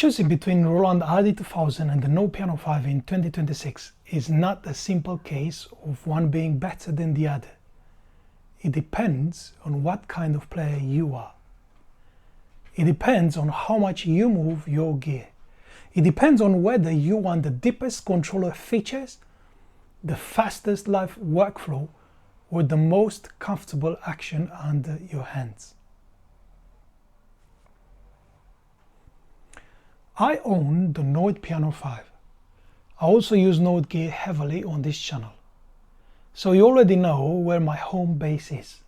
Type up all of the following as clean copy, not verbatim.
Choosing between Roland RD-2000 and the No Piano 5 in 2026 is not a simple case of one being better than the other. It depends on what kind of player you are. It depends on how much you move your gear. It depends on whether you want the deepest controller features, the fastest live workflow, or the most comfortable action under your hands. I own the Nord Piano 5. I also use Nord gear heavily on this channel, so you already know where my home base is.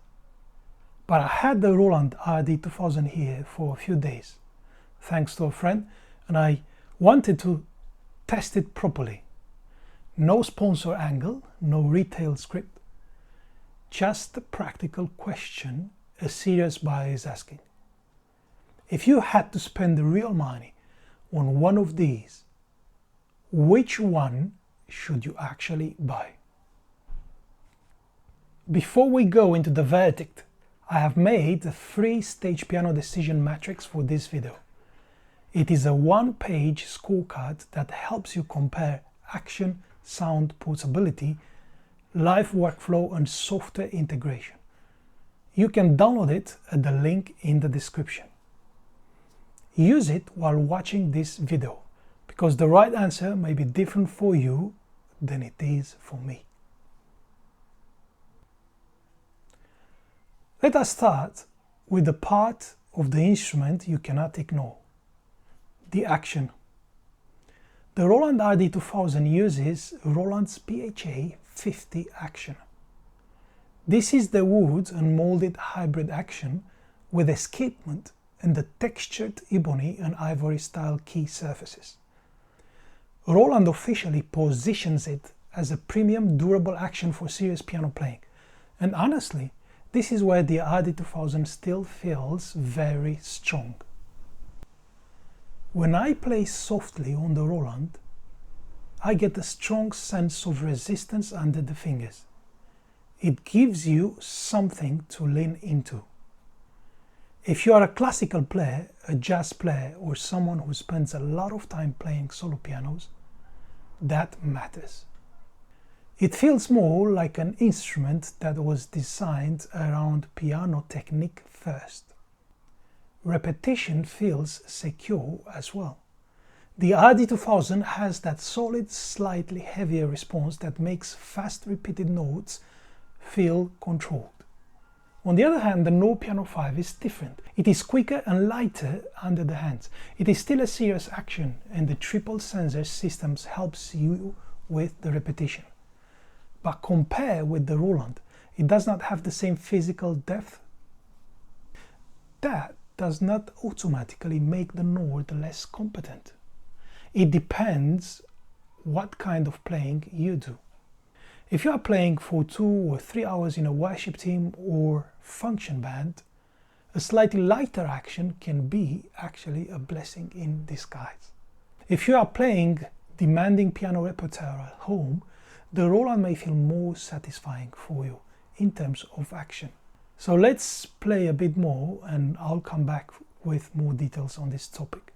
But I had the Roland RD-2000 here for a few days, thanks to a friend, and I wanted to test it properly. No sponsor angle, no retail script, just a practical question a serious buyer is asking. If you had to spend the real money on one of these, which one should you actually buy? Before we go into the verdict, I have made a 3-stage piano decision matrix for this video. It is a one-page scorecard that helps you compare action, sound, portability, live workflow and software integration. You can download it at the link in the description. Use it while watching this video, because the right answer may be different for you than it is for me. Let us start with the part of the instrument you cannot ignore, the action. The Roland RD-2000 uses Roland's PHA 50 action. This is the wood and molded hybrid action with escapement and the textured ebony and ivory style key surfaces. Roland officially positions it as a premium durable action for serious piano playing, and honestly, this is where the RD-2000 still feels very strong. When I play softly on the Roland, I get a strong sense of resistance under the fingers. It gives you something to lean into. If you are a classical player, a jazz player, or someone who spends a lot of time playing solo pianos, that matters. It feels more like an instrument that was designed around piano technique first. Repetition feels secure as well. The RD-2000 has that solid, slightly heavier response that makes fast repeated notes feel controlled. On the other hand, the No Piano 5 is different. It is quicker and lighter under the hands. It is still a serious action, and the triple sensor systems helps you with the repetition. But compare with the Roland, it does not have the same physical depth. That does not automatically make the Nord less competent. It depends what kind of playing you do. If you are playing for 2 or 3 hours in a worship team or function band, a slightly lighter action can be actually a blessing in disguise. If you are playing demanding piano repertoire at home, the Roland may feel more satisfying for you in terms of action. So let's play a bit more and I'll come back with more details on this topic.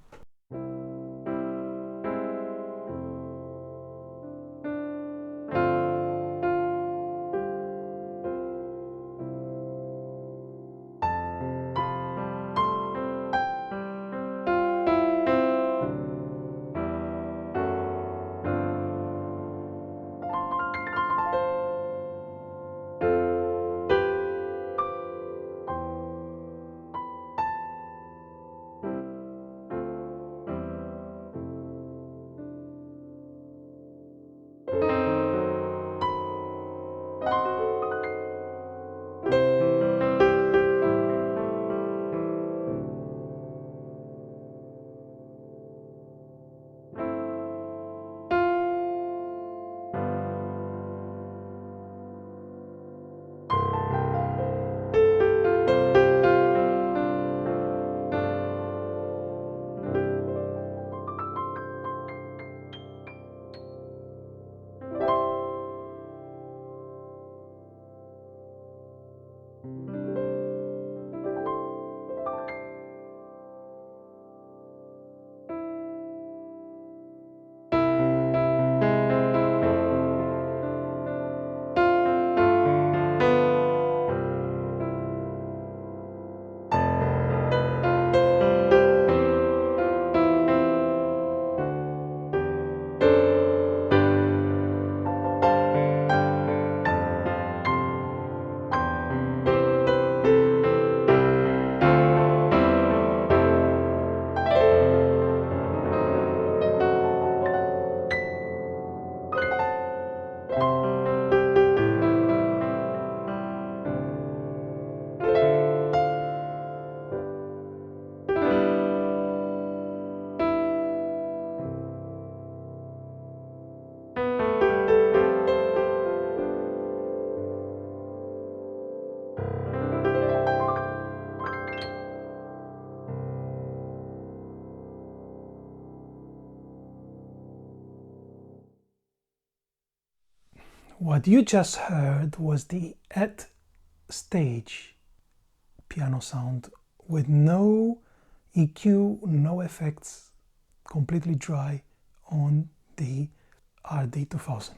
What you just heard was the at stage piano sound with no EQ, no effects, completely dry on the RD-2000.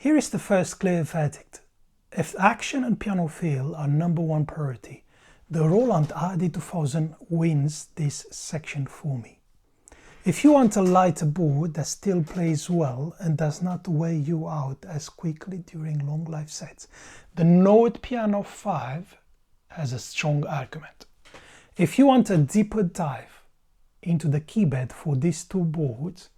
Here is the first clear verdict. If action and piano feel are number one priority, the Roland RD-2000 wins this section for me. If you want a lighter board that still plays well and does not wear you out as quickly during long live sets, the Nord Piano 5 has a strong argument. If you want a deeper dive into the keybed for these two boards,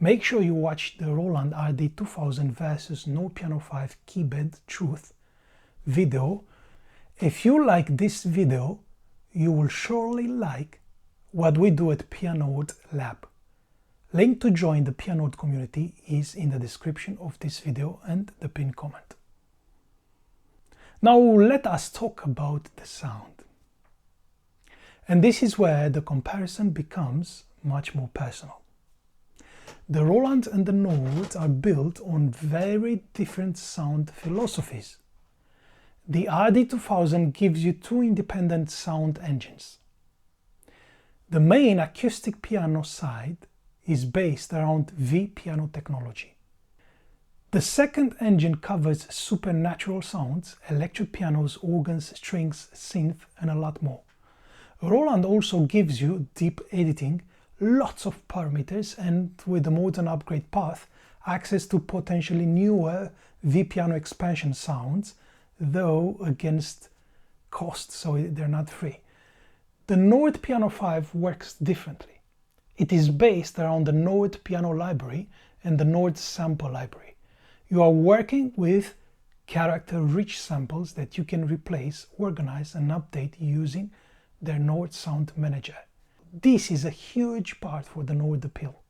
make sure you watch the Roland RD-2000 versus Nord Piano 5 Keybed Truth video. If you like this video, you will surely like what we do at PIANORD Lab. Link to join the PIANORD community is in the description of this video and the pinned comment. Now let us talk about the sound. And this is where the comparison becomes much more personal. The Roland and the Nord are built on very different sound philosophies. The RD-2000 gives you two independent sound engines. The main acoustic piano side is based around V-piano technology. The second engine covers supernatural sounds, electric pianos, organs, strings, synth, and a lot more. Roland also gives you deep editing, lots of parameters, and with the modern upgrade path, access to potentially newer V-piano expansion sounds, though against cost, so they're not free. The Nord Piano 5 works differently. It is based around the Nord Piano Library and the Nord Sample Library. You are working with character-rich samples that you can replace, organize, and update using their Nord Sound Manager. This is a huge part for the Nord appeal,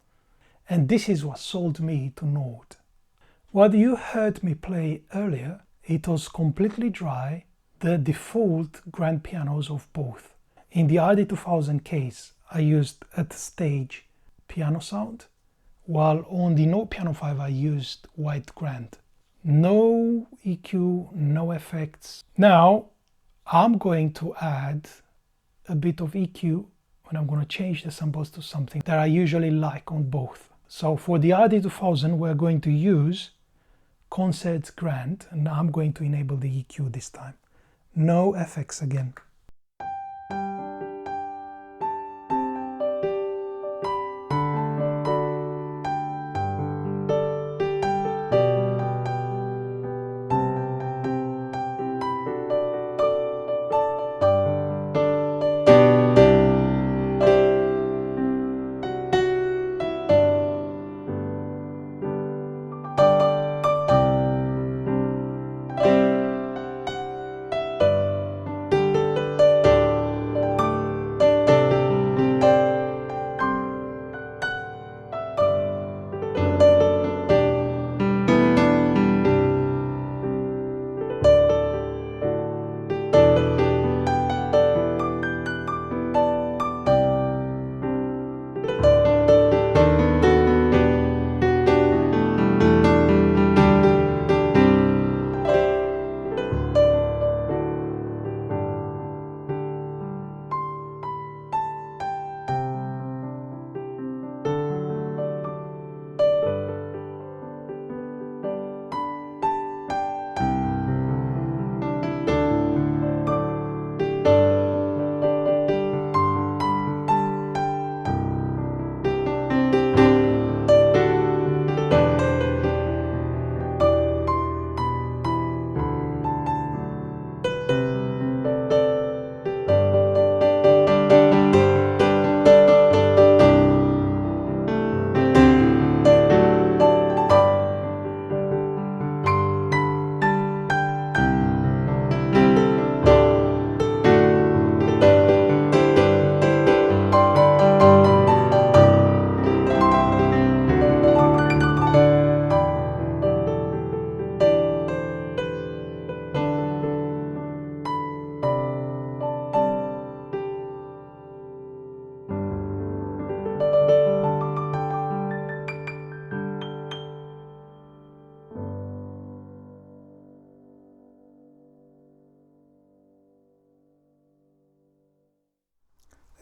and this is what sold me to Nord. What you heard me play earlier, it was completely dry, the default grand pianos of both. In the RD-2000 case, I used at stage piano sound, while on the Nord Piano 5 I used white grand. No EQ, no effects. Now I'm going to add a bit of EQ and I'm going to change the samples to something that I usually like on both. So for the RD-2000 we're going to use Concert Grand, and I'm going to enable the EQ this time. No effects again.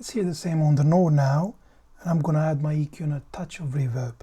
Let's hear the same on the Nord now, and I'm gonna add my EQ and a touch of reverb.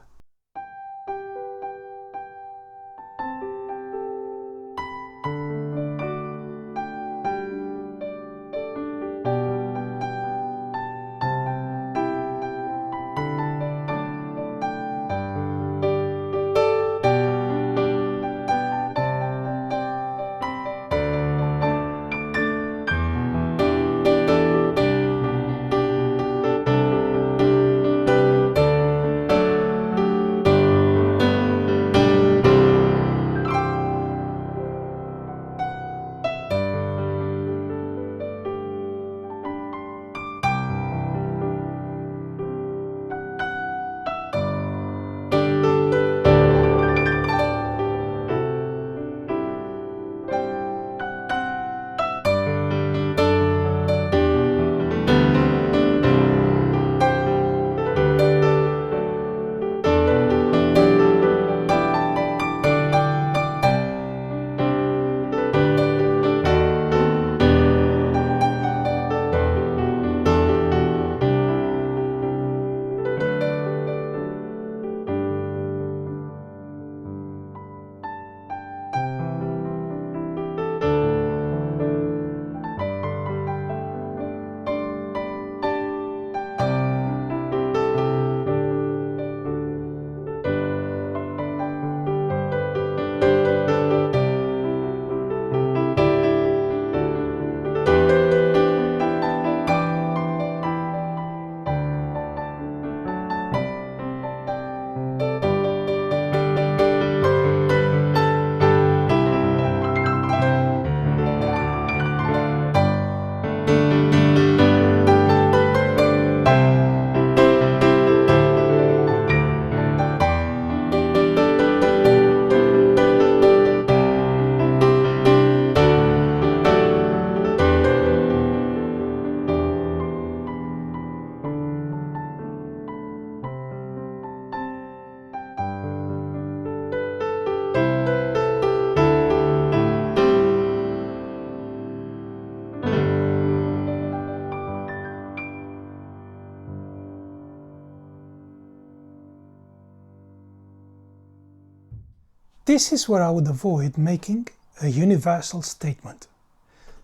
This is where I would avoid making a universal statement.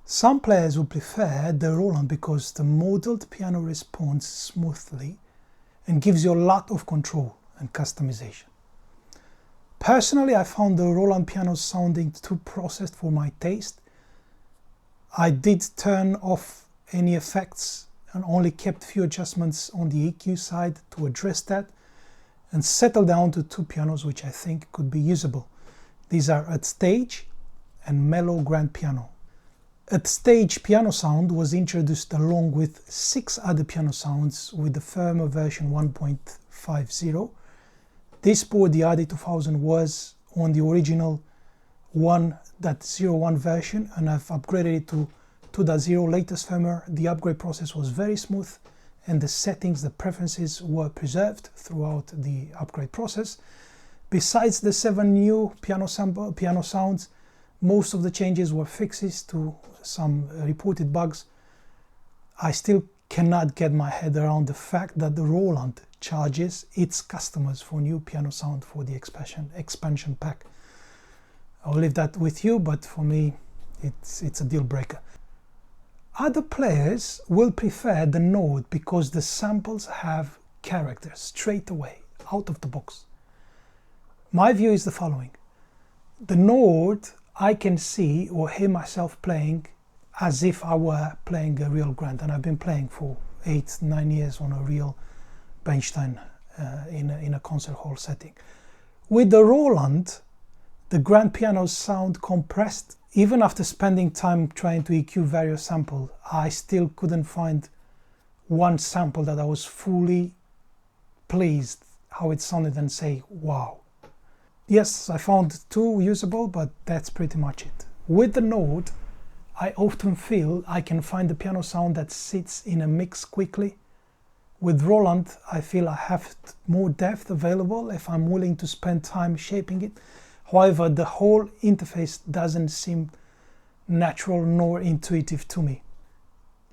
Some players will prefer the Roland because the modeled piano responds smoothly and gives you a lot of control and customization. Personally, I found the Roland piano sounding too processed for my taste. I did turn off any effects and only kept few adjustments on the EQ side to address that, and settled down to two pianos which I think could be usable. These are At Stage and Mellow Grand Piano. At Stage piano sound was introduced along with 6 other piano sounds with the firmware version 1.50. This board, the RD-2000, was on the original 1.01 version, and I've upgraded it to 2.0 latest firmware. The upgrade process was very smooth, and the settings, the preferences were preserved throughout the upgrade process. Besides the 7 new piano sounds, most of the changes were fixes to some reported bugs. I still cannot get my head around the fact that the Roland charges its customers for new piano sound for the expansion pack. I'll leave that with you, but for me it's a deal breaker. Other players will prefer the Nord because the samples have character straight away, out of the box. My view is the following. The Nord, I can see or hear myself playing as if I were playing a real grand, and I've been playing for 8-9 years on a real Bernstein in a concert hall setting. With the Roland, the grand pianos sound compressed. Even after spending time trying to EQ various samples, I still couldn't find one sample that I was fully pleased how it sounded and say, wow. Yes, I found 2 usable, but that's pretty much it. With the Nord, I often feel I can find the piano sound that sits in a mix quickly. With Roland, I feel I have more depth available if I'm willing to spend time shaping it. However, the whole interface doesn't seem natural nor intuitive to me.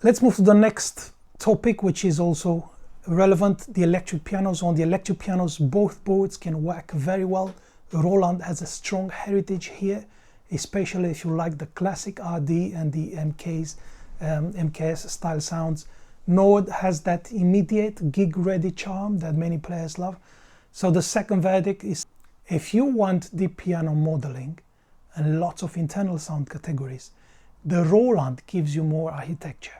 Let's move to the next topic which is also relevant, the electric pianos. On the electric pianos, both boards can work very well. Roland has a strong heritage here, especially if you like the classic RD and the MKS style sounds. Nord has that immediate gig-ready charm that many players love. So the second verdict is, if you want deep piano modeling and lots of internal sound categories, the Roland gives you more architecture.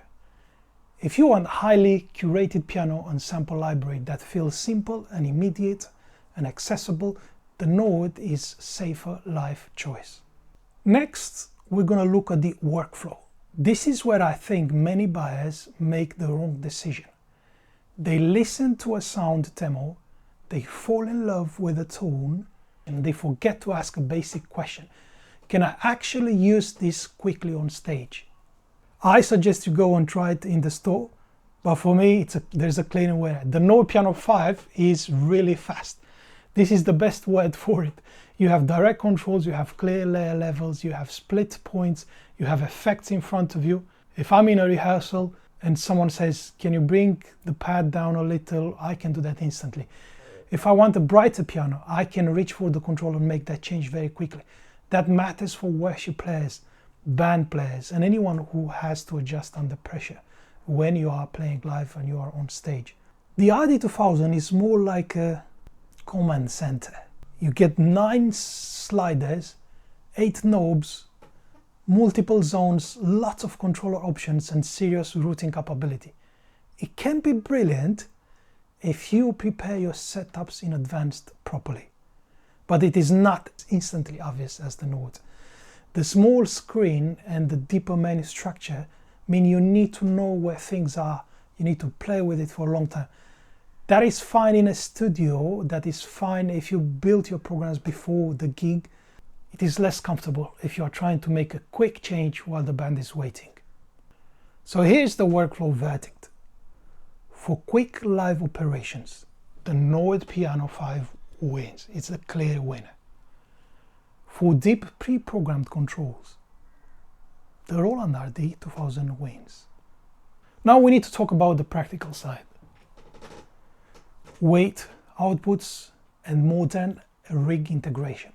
If you want highly curated piano and sample library that feels simple and immediate and accessible, the Nord is safer life choice. Next, we're going to look at the workflow. This is where I think many buyers make the wrong decision. They listen to a sound demo, they fall in love with a tone, and they forget to ask a basic question. Can I actually use this quickly on stage? I suggest you go and try it in the store, but for me, there's a cleaner way. The Nord Piano 5 is really fast. This is the best word for it. You have direct controls, you have clear layer levels, you have split points, you have effects in front of you. If I'm in a rehearsal and someone says, can you bring the pad down a little, I can do that instantly. If I want a brighter piano, I can reach for the control and make that change very quickly. That matters for worship players, band players, and anyone who has to adjust under pressure when you are playing live and you are on stage. The RD-2000 is more like a command center. You get 9 sliders, 8 knobs, multiple zones, lots of controller options, and serious routing capability. It can be brilliant if you prepare your setups in advance properly, but it is not instantly obvious as the Nord. The small screen and the deeper menu structure mean you need to know where things are. You need to play with it for a long time. That is fine in a studio, that is fine if you build your programs before the gig. It is less comfortable if you are trying to make a quick change while the band is waiting. So here's the workflow verdict. For quick live operations, the Nord Piano 5 wins. It's a clear winner. For deep pre-programmed controls, the Roland RD-2000 wins. Now we need to talk about the practical side. Weight, outputs, and modern rig integration.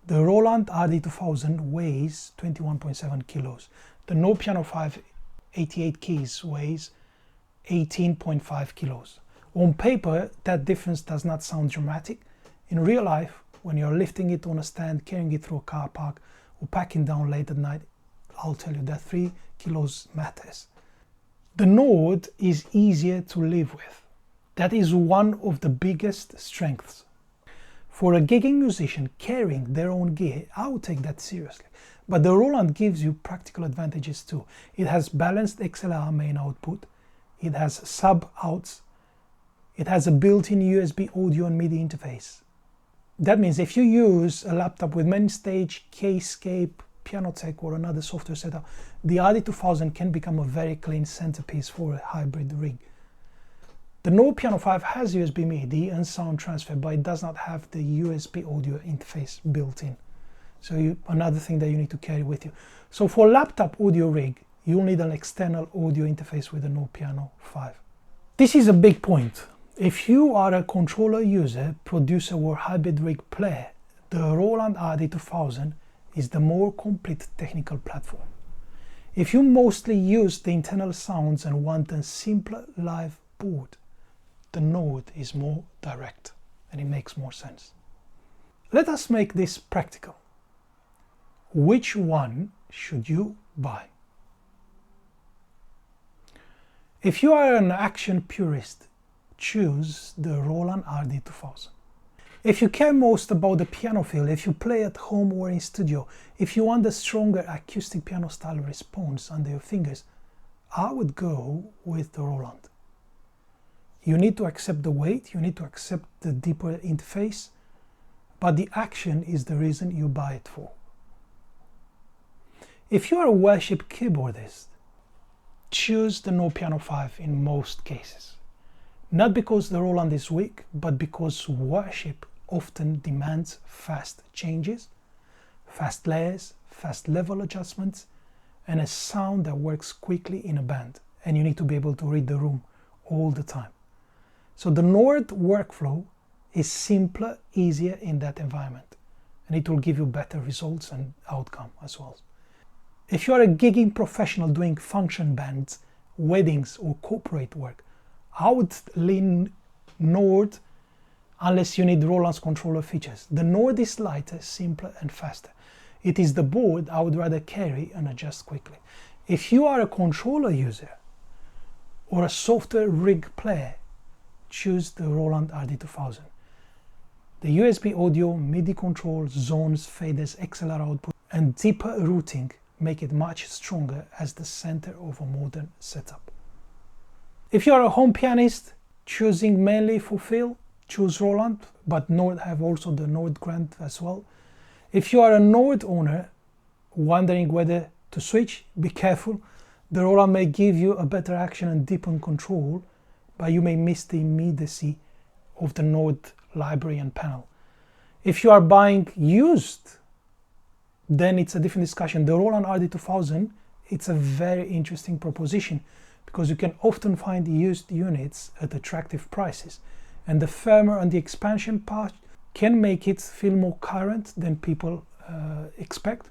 The Roland RD-2000 weighs 21.7 kilos. The Nord Piano 5 88 keys weighs 18.5 kilos. On paper, that difference does not sound dramatic. In real life, when you're lifting it on a stand, carrying it through a car park, or packing down late at night, I'll tell you that 3 kilos matters. The Nord is easier to live with. That is one of the biggest strengths. For a gigging musician carrying their own gear, I would take that seriously. But the Roland gives you practical advantages too. It has balanced XLR main output, it has sub-outs, it has a built-in USB audio and MIDI interface. That means if you use a laptop with MainStage, Keyscape, Pianotech or another software setup, the RD-2000 can become a very clean centerpiece for a hybrid rig. The Nord Piano 5 has USB MIDI and sound transfer, but it does not have the USB audio interface built in. So another thing that you need to carry with you. So for laptop audio rig, you'll need an external audio interface with the Nord Piano 5. This is a big point. If you are a controller user, producer or hybrid rig player, the Roland RD-2000 is the more complete technical platform. If you mostly use the internal sounds and want a simpler live board, the Nord is more direct and it makes more sense. Let us make this practical. Which one should you buy? If you are an action purist, choose the Roland RD-2000. If you care most about the piano feel, if you play at home or in studio, if you want a stronger acoustic piano style response under your fingers, I would go with the Roland. You need to accept the weight, you need to accept the deeper interface, but the action is the reason you buy it for. If you are a worship keyboardist, choose the Nord Piano 5 in most cases. Not because the Roland is weak, but because worship often demands fast changes, fast layers, fast level adjustments, and a sound that works quickly in a band. and you need to be able to read the room all the time. So the NORD workflow is simpler, easier in that environment, and it will give you better results and outcome as well. If you are a gigging professional doing function bands, weddings or corporate work, I would lean NORD unless you need Roland's controller features. The NORD is lighter, simpler and faster. It is the board I would rather carry and adjust quickly. If you are a controller user or a software rig player, choose the Roland RD-2000. The USB audio, MIDI controls, zones, faders, XLR output and deeper routing make it much stronger as the center of a modern setup. If you are a home pianist choosing mainly for feel, choose Roland, but NORD have also the NORD Grand as well. If you are a NORD owner wondering whether to switch, be careful. The Roland may give you a better action and deepen control, but you may miss the immediacy of the NORD library and panel. If you are buying used, then it's a different discussion. The Roland RD-2000, it's a very interesting proposition because you can often find used units at attractive prices, and the firmware and the expansion part can make it feel more current than people expect.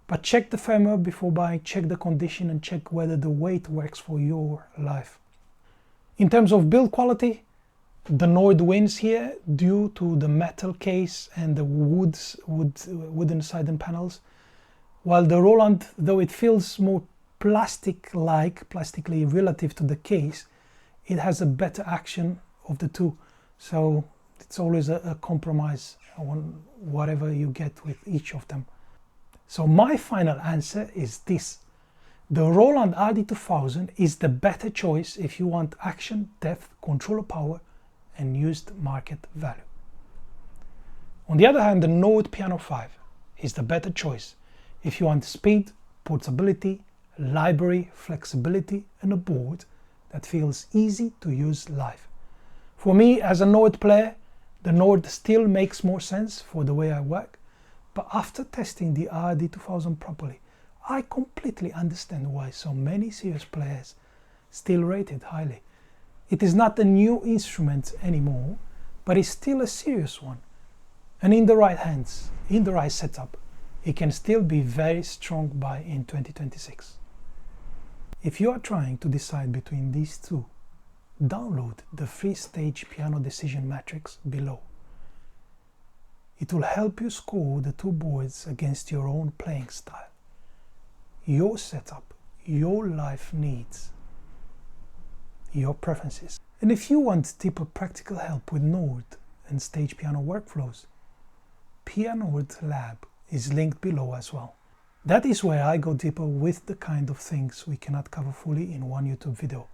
But check the firmware before buying, check the condition and check whether the weight works for your life. In terms of build quality, the NORD wins here due to the metal case and the wooden side and panels, while the Roland, though it feels more plastically relative to the case, it has a better action of the two. So it's always a compromise on whatever you get with each of them. So my final answer is this. The Roland RD-2000 is the better choice if you want action, depth, controller power and used market value. On the other hand, the NORD Piano 5 is the better choice if you want speed, portability, library, flexibility and a board that feels easy to use live. For me as a NORD player, the NORD still makes more sense for the way I work, but after testing the RD-2000 properly, I completely understand why so many serious players still rate it highly. It is not a new instrument anymore, but it's still a serious one. And in the right hands, in the right setup, it can still be very strong buy in 2026. If you are trying to decide between these two, download the free stage piano decision matrix below. It will help you score the two boards against your own playing style, your setup, your life needs, your preferences. And if you want deeper practical help with NORD and stage piano workflows, PIANORD Lab is linked below as well. That is where I go deeper with the kind of things we cannot cover fully in one YouTube video.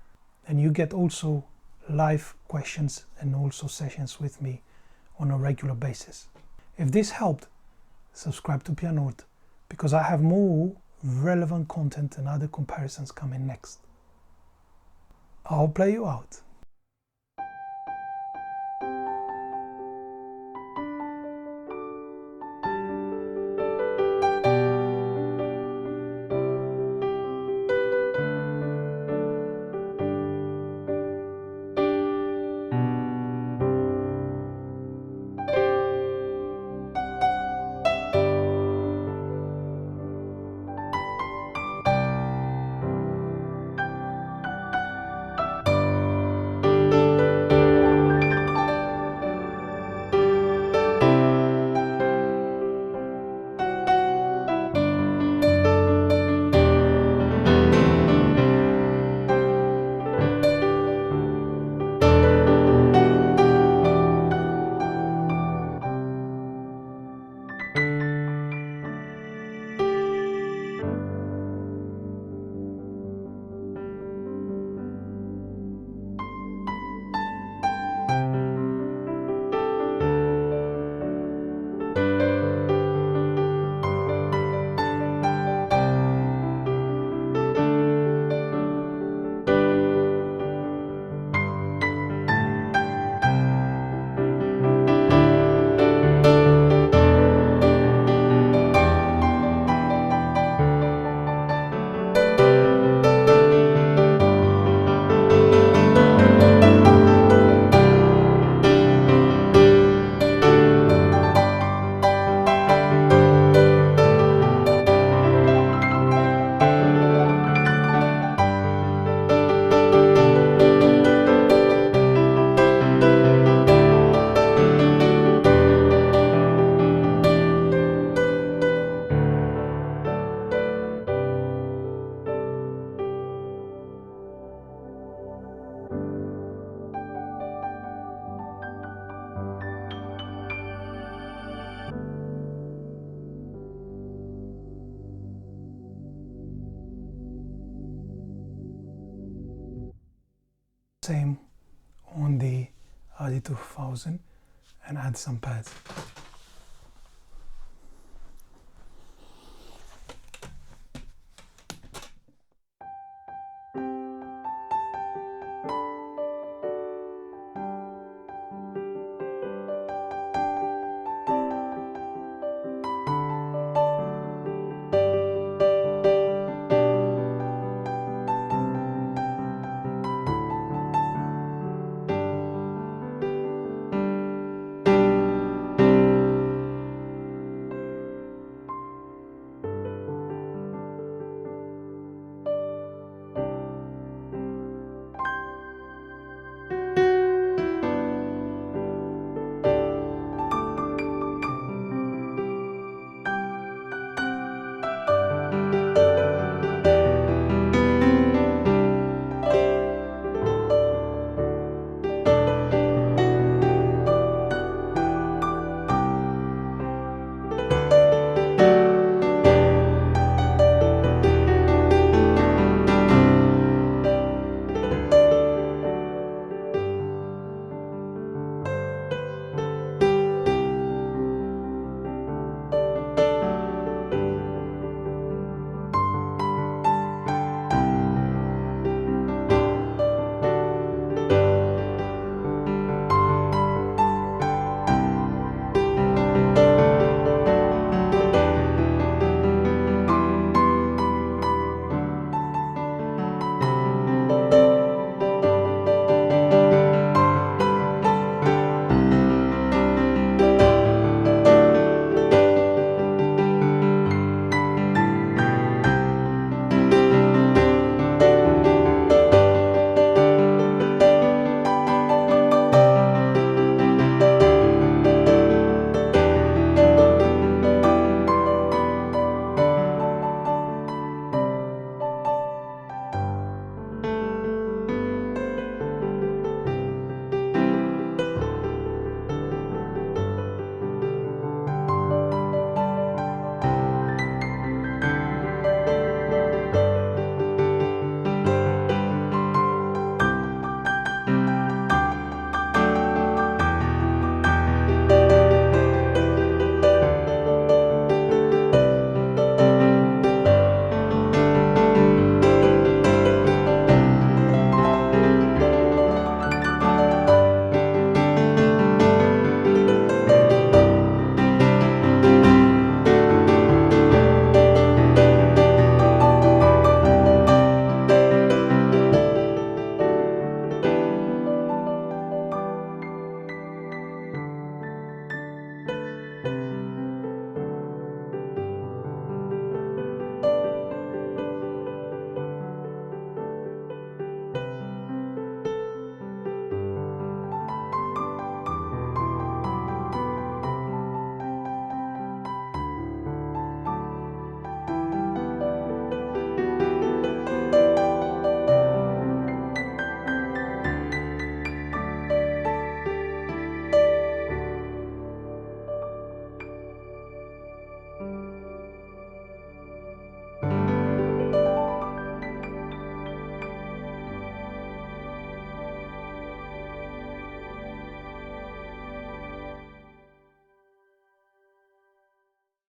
And you get also live questions and also sessions with me on a regular basis. If this helped, subscribe to PIANORD because I have more relevant content and other comparisons coming next. I'll play you out. Same on the RD-2000 and add some pads.